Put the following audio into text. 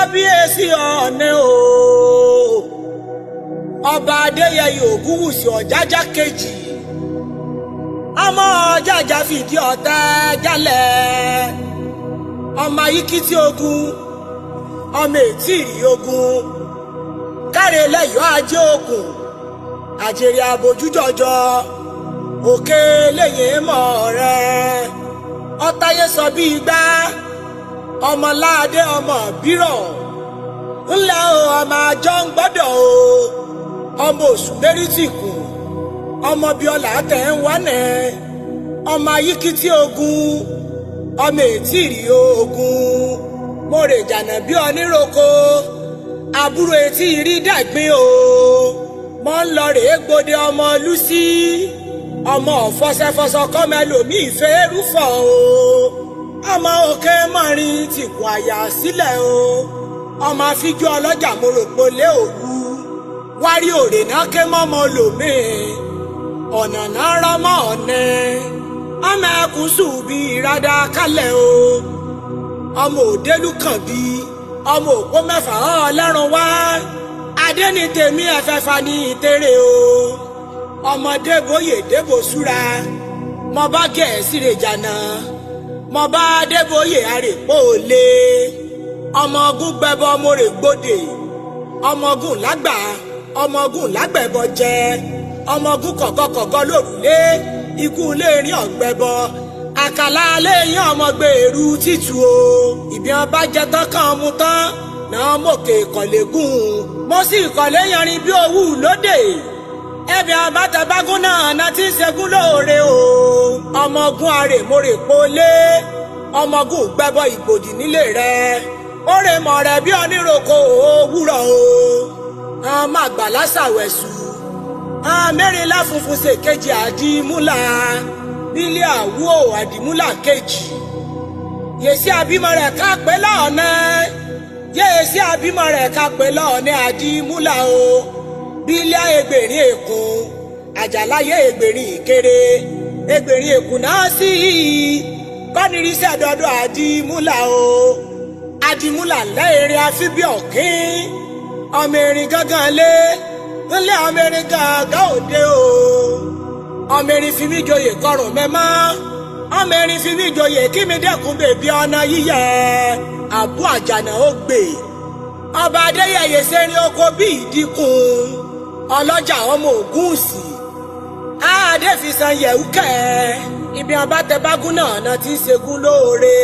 Kabiyesi ọ̀nẹ́ o ọba Adeyeye Ogunwusi Ojaja Keji ọmọ Ojaja fìdí ọ̀tẹ̀ jálẹ̀ ọmọ ayíkítí ogun ọmọ ètìrí ogun káre lẹ́yọ̀ ajé okùn àjèrè àbójújọjọ òkè lẹ́yìn mọ́ rẹ̀ ọ̀táyé sọ bí igbá ọmọláadé ọmọ bírọ̀ ńlẹ̀ o ọmọ àjọ ń gbọ́dọ̀ o ọmọ oṣù mẹ́rìtìkù ọmọ bíọ́lá tẹ̀ ń wánẹ̀ ọmọ ayíkítí ogun ọmọ ètìrí ogun mọ̀rẹ̀ jànà bí oníroko àbúrò etí rí dàgbín o mọ́ ń lọ rèé gbòde ọmọ lùsí ọmọ ọ̀fọ́sẹ́fọ́sọ kọ́mẹlòmí ìfẹ́ rúfọ̀ o ọmọ òkè mọ́rin ti kún àyà sílẹ̀ o ọmọ àfijọ́ ọlọ́jà mọ̀rọ̀pọ̀lẹ́ òwú wárí òrè náà ké mọ́mọ́ lòmí ọ̀nà náà rọ́mọ́ ọ̀nẹ́ ọmọ ẹkùn sùbí ìradà kálẹ̀ o ọmọ òdélú kàn bí ọmọ òpó mẹ́fà ọlẹ́run wá adé ní tèmi ẹ̀fẹ́fà ní ìtẹ́rẹ̀ o ọmọ débóyè débò súra mo bá Gẹ̀ẹ́sì rè jànà mo bá débóyè àrèpọ̀ òlé ọmọ ogun gbẹbọ mo rè gbòdè ọmọ ogun lágbà ọmọ ogun lágbẹ̀bọ jẹ ọmọ ogun kọ̀gọ́kọ̀gọ́ lórùlé ikú lè rí ọ̀gbẹ̀bọ àkàlà lẹ́yìn ọmọ gbèrú títù o ìbíọ́n bá jẹ tán kàn mú tán náà mòkè ìkọ̀lẹ́gùn mo sì kọ̀lé yanrin bí owó lóde ẹbí àbátẹ̀bágún náà ti ń ṣegún lóore o ọmọ ogun àrèmórè pọ́lé ọmọ ogun gbẹ́bọ ìgbòdì nílé rẹ ó rè mọ̀ rẹ̀ bí oníroko òwúrọ̀ o ọmọ àgbàlá ṣàwẹ̀sù mẹ́rìnlá funfun ṣe kejì àdìmúlà nílé àwọ̀ àdìmúlà kejì yèsí àbímọ rẹ̀ ká pé lọ́ọ̀nà yèsí àbímọ rẹ̀ ká pé lọ́ọ̀nà àdìmúlà o bílíà ẹgbẹ̀rin èkún àjàláyé ẹgbẹ̀rin ìkéré ẹgbẹ̀rin èkún náà sí kọ́nìrísẹ́ dọ́dọ̀ àdìmúlà o àdìmúlà lẹ́ẹ̀rin afíbíọ̀kín ọmọ erin gángan lé ńlẹ̀ ọmọ erin gángan òde o ọmọ erin fi mí joyè kọrùn mẹ́mọ́ ọmọ erin fi mí joyè kí mi dẹ́kun bèbí ọ̀nà yíyẹ àbú àjànà ó gbè ọba Adéyẹyè sẹ́rin oko bí ìdínkùn ọlọ́jà ọmọ Ògúnwùsì àádé fi san yẹ̀wù kẹ́ ibi àbátẹ̀bágún náà ti ń ṣegún lóore.